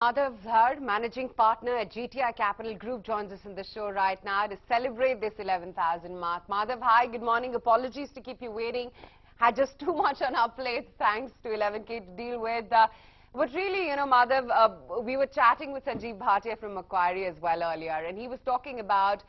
Madhav, Dhar, managing partner at GTI Capital Group, joins us in the show right now to celebrate this 11,000 mark. Madhav, hi, good morning. Apologies to keep you waiting. Had just too much on our plates, thanks to 11K to deal with. But really, Madhav, we were chatting with Sanjeev Bhatia from Macquarie as well earlier, and he was talking about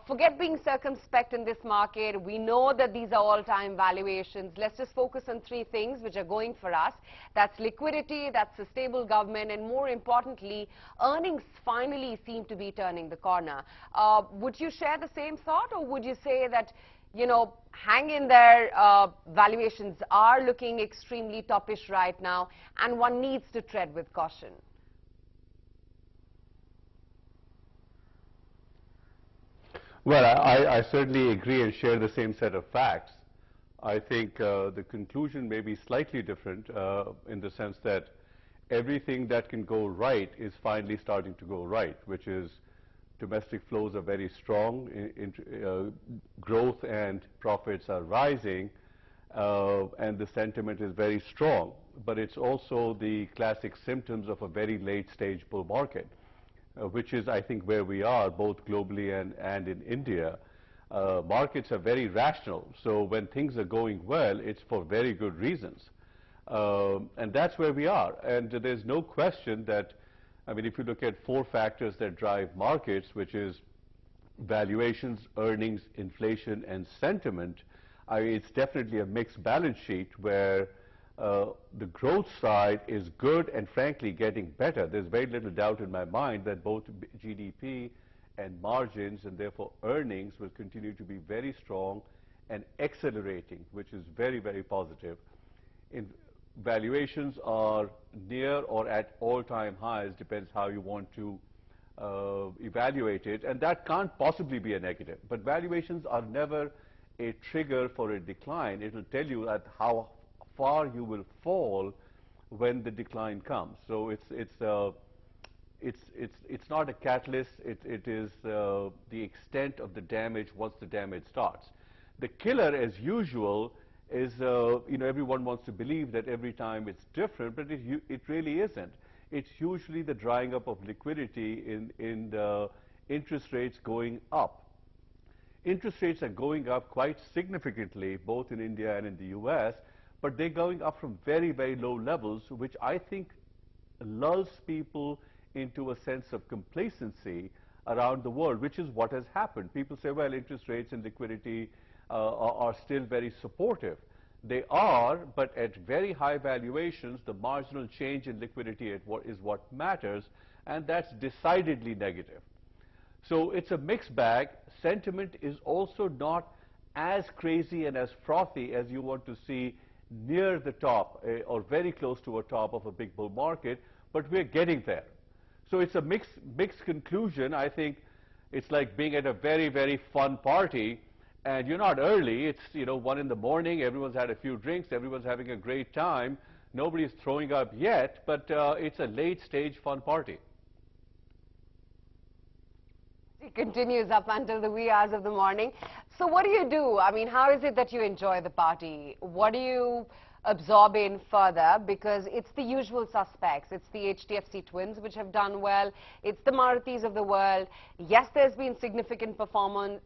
forget being circumspect in this market. We know that these are all-time valuations. Let's just focus on three things which are going for us. That's liquidity, that's a stable government, and more importantly, earnings finally seem to be turning the corner. Would you share the same thought, or would you say that, hang in there, valuations are looking extremely toppish right now, and one needs to tread with caution? Well, I certainly agree and share the same set of facts. I think the conclusion may be slightly different in the sense that everything that can go right is finally starting to go right, which is domestic flows are very strong, growth and profits are rising, and the sentiment is very strong. But it's also the classic symptoms of a very late stage bull market. Which is, I think, where we are, both globally and in India. Markets are very rational, so when things are going well, it's for very good reasons. And that's where we are. And there's no question that, I mean, if you look at four factors that drive markets, which is valuations, earnings, inflation, and sentiment, it's definitely a mixed balance sheet where the growth side is good and frankly getting better. There's very little doubt in my mind that both GDP and margins and therefore earnings will continue to be very strong and accelerating, which is very, very positive. Valuations are near or at all-time highs, depends how you want to evaluate it, and that can't possibly be a negative. But valuations are never a trigger for a decline. It will tell you at how far you will fall when the decline comes. So it's not a catalyst. It is the extent of the damage once the damage starts. The killer, as usual, is everyone wants to believe that every time it's different, but it really isn't. It's usually the drying up of liquidity in the interest rates going up. Interest rates are going up quite significantly, both in India and in the US, but they're going up from very, very low levels, which I think lulls people into a sense of complacency around the world, which is what has happened. People say, well, interest rates and liquidity are still very supportive. They are, but at very high valuations, the marginal change in liquidity is what matters, and that's decidedly negative. So it's a mixed bag. Sentiment is also not as crazy and as frothy as you want to see near the top or very close to a top of a big bull market, but we're getting there. So it's a mixed conclusion. I think it's like being at a very, very fun party, and you're not early. It's 1 in the morning. Everyone's had a few drinks. Everyone's having a great time. Nobody's throwing up yet, but it's a late stage fun party. It continues up until the wee hours of the morning. So what do you do? I mean, how is it that you enjoy the party? What do you absorb in further? Because it's the usual suspects. It's the HDFC twins which have done well. It's the Marutis of the world. Yes, there's been significant performance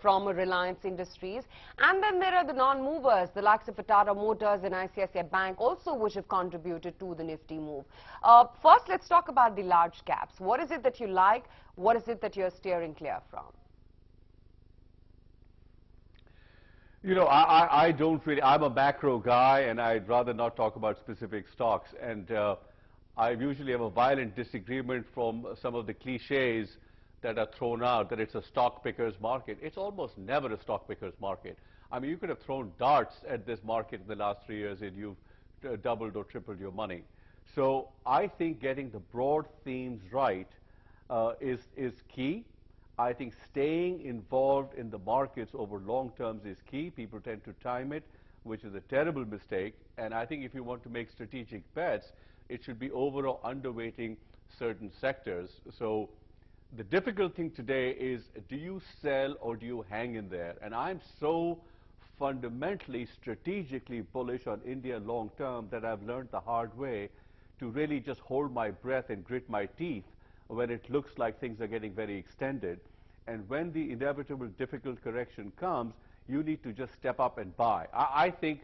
from Reliance Industries. And then there are the non-movers, the likes of Tata Motors and ICICI Bank also, which have contributed to the Nifty move. First, let's talk about the large caps. What is it that you like? What is it that you're steering clear from? I don't really, I'm a macro guy, and I'd rather not talk about specific stocks. And I usually have a violent disagreement from some of the cliches that are thrown out, that it's a stock picker's market. It's almost never a stock picker's market. I mean, you could have thrown darts at this market in the last 3 years and you've doubled or tripled your money. So I think getting the broad themes right is key. I think staying involved in the markets over long terms is key. People tend to time it, which is a terrible mistake. And I think if you want to make strategic bets, it should be over or underweighting certain sectors. So the difficult thing today is, do you sell or do you hang in there? And I'm so fundamentally, strategically bullish on India long term that I've learned the hard way to really just hold my breath and grit my teeth when it looks like things are getting very extended. And when the inevitable difficult correction comes, you need to just step up and buy. I think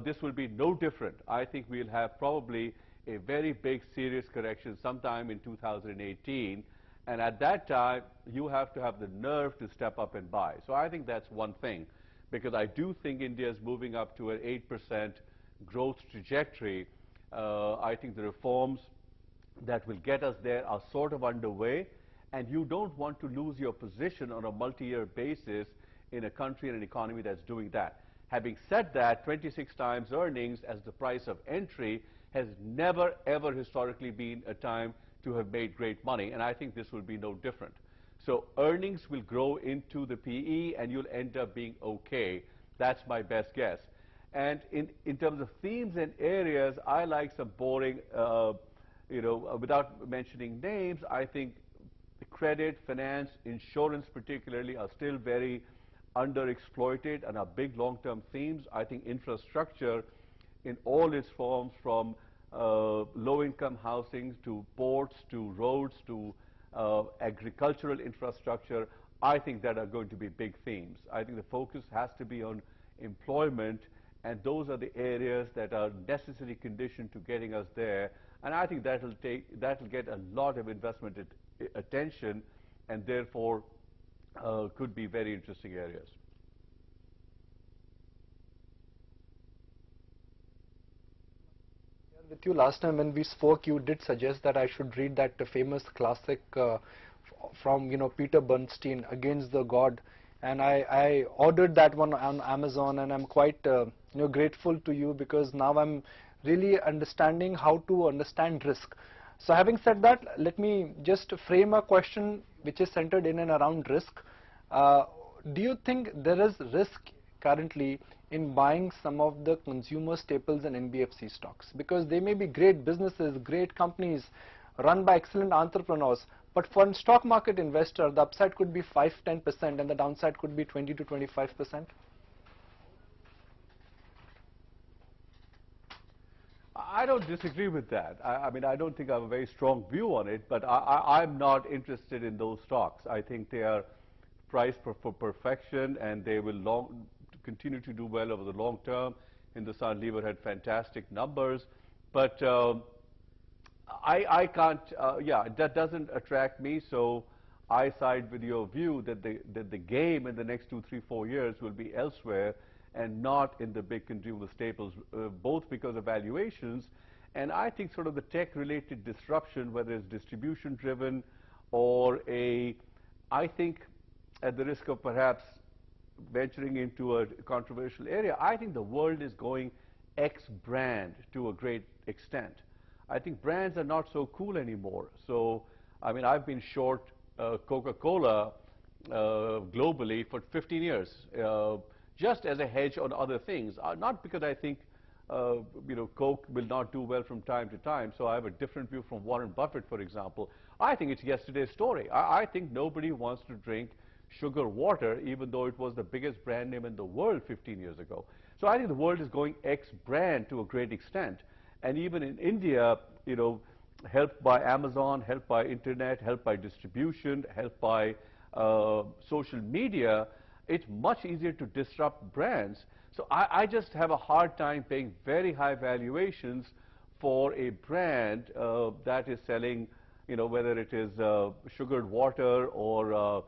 this will be no different. I think we'll have probably a very big serious correction sometime in 2018. And at that time, you have to have the nerve to step up and buy. So I think that's one thing, because I do think India is moving up to an 8% growth trajectory. I think the reforms that will get us there are sort of underway, and you don't want to lose your position on a multi-year basis in a country and an economy that's doing that. Having said that, 26 times earnings as the price of entry has never, ever historically been a time to have made great money, and I think this will be no different. So earnings will grow into the PE, and you'll end up being okay. That's my best guess. And in terms of themes and areas, I like some boring, without mentioning names, I think credit, finance, insurance particularly are still very underexploited and are big long-term themes. I think infrastructure in all its forms, from low-income housing to ports to roads to agricultural infrastructure, I think that are going to be big themes. I think the focus has to be on employment, and those are the areas that are necessary condition to getting us there. And I think that'll get a lot of investment attention, and therefore could be very interesting areas. With you last time when we spoke, you did suggest that I should read that famous classic from Peter Bernstein, Against the God, and I ordered that one on Amazon, and I'm quite grateful to you, because now I'm really understanding how to understand risk. So having said that, let me just frame a question which is centered in and around risk. Do you think there is risk currently in buying some of the consumer staples and NBFC stocks? Because they may be great businesses, great companies run by excellent entrepreneurs, but for a stock market investor, the upside could be 5–10% and the downside could be 20 to 25%. I don't disagree with that. I mean, I don't think I have a very strong view on it, but I'm not interested in those stocks. I think they are priced for perfection, and they will continue to do well over the long term. Hindustan Lever had fantastic numbers, but I can't, that doesn't attract me, so I side with your view that the game in the next 2, 3, 4 years will be elsewhere and not in the big consumer staples, both because of valuations, and I think sort of the tech-related disruption, whether it's distribution-driven or I think at the risk of perhaps venturing into a controversial area, I think the world is going X-brand to a great extent. I think brands are not so cool anymore. So, I mean, I've been short Coca-Cola globally for 15 years, just as a hedge on other things. Not because I think, Coke will not do well from time to time. So I have a different view from Warren Buffett, for example. I think it's yesterday's story. I think nobody wants to drink sugar water, even though it was the biggest brand name in the world 15 years ago. So I think the world is going X-brand to a great extent. And even in India, helped by Amazon, helped by internet, helped by distribution, helped by social media, it's much easier to disrupt brands. So I just have a hard time paying very high valuations for a brand that is selling, whether it is sugared water or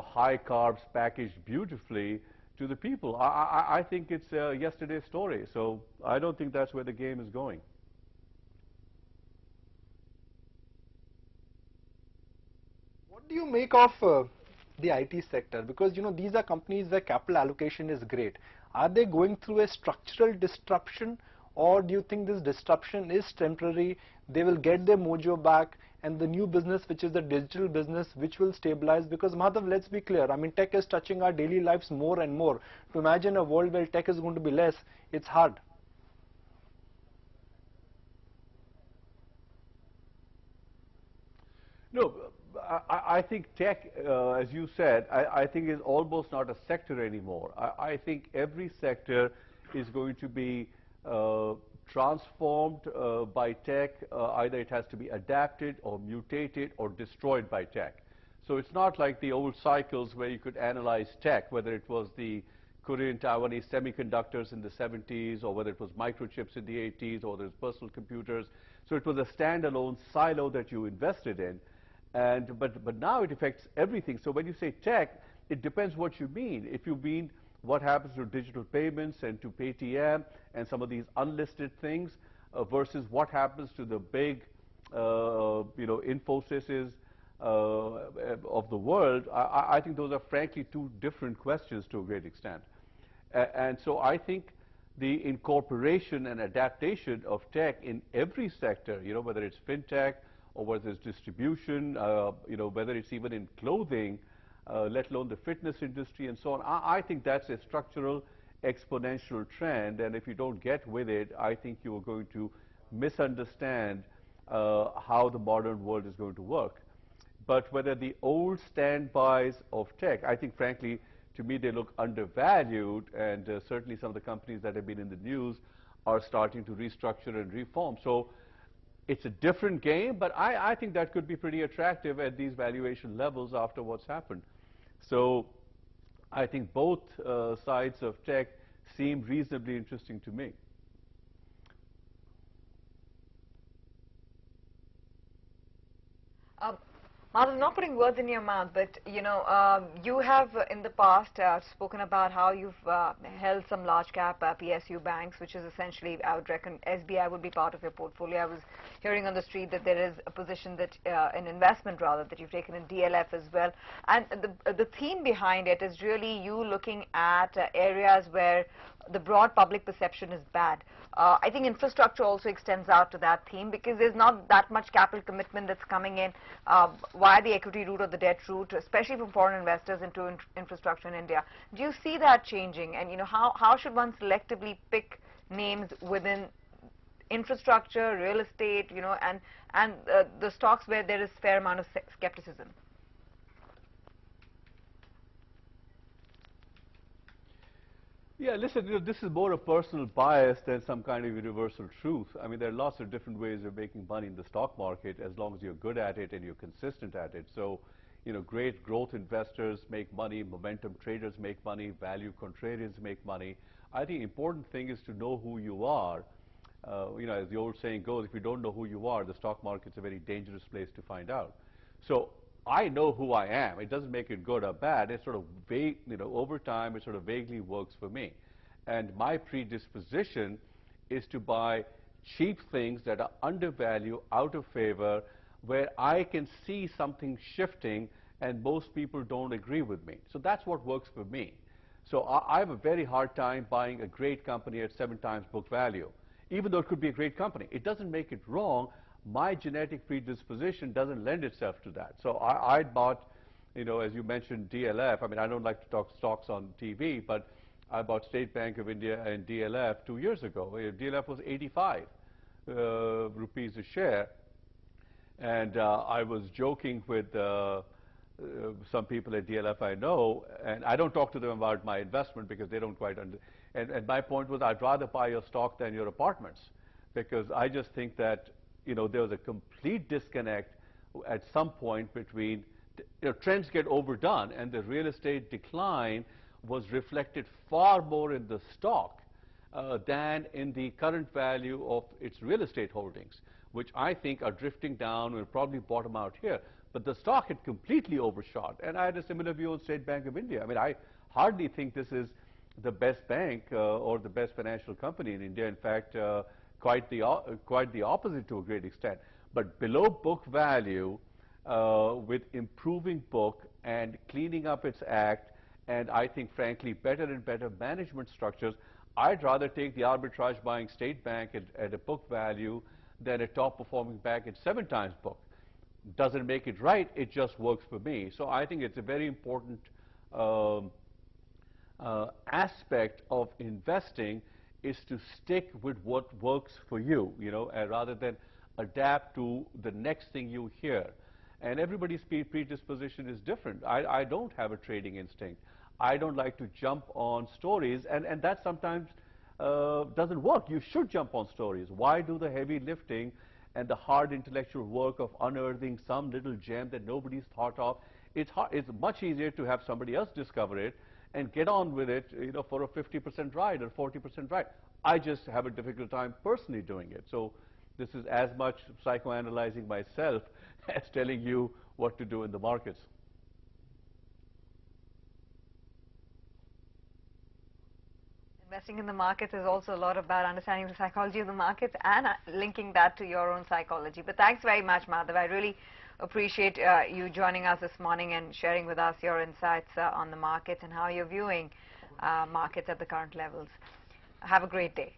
high carbs packaged beautifully to the people. I think it's yesterday's story. So I don't think that's where the game is going. What do you make of the IT sector? Because these are companies where capital allocation is great. Are they going through a structural disruption, or do you think this disruption is temporary? They will get their mojo back, and the new business, which is the digital business, which will stabilize? Because Madhav, let's be clear, I mean, tech is touching our daily lives more and more. To imagine a world where tech is going to be less, it's hard. No, I think tech, as you said, I think is almost not a sector anymore. I think every sector is going to be transformed by tech. Either it has to be adapted or mutated or destroyed by tech. So it's not like the old cycles where you could analyze tech, whether it was the Korean Taiwanese semiconductors in the 70s, or whether it was microchips in the 80s, or there's personal computers. So it was a standalone silo that you invested in. But now it affects everything. So when you say tech, it depends what you mean. If you mean what happens to digital payments and to Paytm and some of these unlisted things versus what happens to the big, Infosys of the world, I think those are frankly two different questions to a great extent. And so I think the incorporation and adaptation of tech in every sector, whether it's fintech or whether it's distribution, whether it's even in clothing, let alone the fitness industry and so on, I think that's a structural exponential trend, and if you don't get with it, I think you are going to misunderstand how the modern world is going to work. But whether the old standbys of tech, I think frankly, to me they look undervalued, and certainly some of the companies that have been in the news are starting to restructure and reform. So it's a different game, but I think that could be pretty attractive at these valuation levels after what's happened. So I think both sides of tech seem reasonably interesting to me. Madhav, not putting words in your mouth, but you have in the past spoken about how you've held some large cap PSU banks, which is essentially, I would reckon, SBI would be part of your portfolio. I was hearing on the street that there is a position that, an investment rather, that you've taken in DLF as well. And the theme behind it is really you looking at areas where the broad public perception is bad. I think infrastructure also extends out to that theme because there's not that much capital commitment that's coming in via the equity route or the debt route, especially from foreign investors into infrastructure in India. Do you see that changing? And how should one selectively pick names within infrastructure, real estate, and the stocks where there is fair amount of skepticism? Yeah, listen, this is more a personal bias than some kind of universal truth. I mean, there are lots of different ways of making money in the stock market as long as you're good at it and you're consistent at it. So, great growth investors make money, momentum traders make money, value contrarians make money. I think the important thing is to know who you are. As the old saying goes, if you don't know who you are, the stock market's a very dangerous place to find out. So I know who I am. It doesn't make it good or bad. It's sort of vague, over time it sort of vaguely works for me. And my predisposition is to buy cheap things that are undervalued, out of favor, where I can see something shifting and most people don't agree with me. So that's what works for me. So I have a very hard time buying a great company at 7 times book value, even though it could be a great company. It doesn't make it wrong. My genetic predisposition doesn't lend itself to that. So I bought, as you mentioned, DLF. I mean, I don't like to talk stocks on TV, but I bought State Bank of India and DLF 2 years ago. DLF was 85 rupees a share. And I was joking with some people at DLF I know, and I don't talk to them about my investment because they don't quite understand. And my point was, I'd rather buy your stock than your apartments, because I just think that there was a complete disconnect at some point between, trends get overdone, and the real estate decline was reflected far more in the stock than in the current value of its real estate holdings, which I think are drifting down and will probably bottom out here. But the stock had completely overshot, and I had a similar view on State Bank of India. I mean, I hardly think this is the best bank or the best financial company in India. In fact, quite the opposite to a great extent. But below book value, with improving book and cleaning up its act, and I think frankly better and better management structures, I'd rather take the arbitrage buying State Bank at a book value than a top performing bank at 7 times book. Doesn't make it right, it just works for me. So I think it's a very important aspect of investing is to stick with what works for you, rather than adapt to the next thing you hear. And everybody's predisposition is different. I don't have a trading instinct. I don't like to jump on stories, and that sometimes doesn't work. You should jump on stories. Why do the heavy lifting and the hard intellectual work of unearthing some little gem that nobody's thought of? It's much easier to have somebody else discover it and get on with it, you know, for a 50% ride or 40% ride. I just have a difficult time personally doing it. So this is as much psychoanalyzing myself as telling you what to do in the markets. Investing in the markets is also a lot about understanding the psychology of the markets and linking that to your own psychology. But thanks very much, Madhav. I really appreciate you joining us this morning and sharing with us your insights on the markets and how you're viewing markets at the current levels. Have a great day.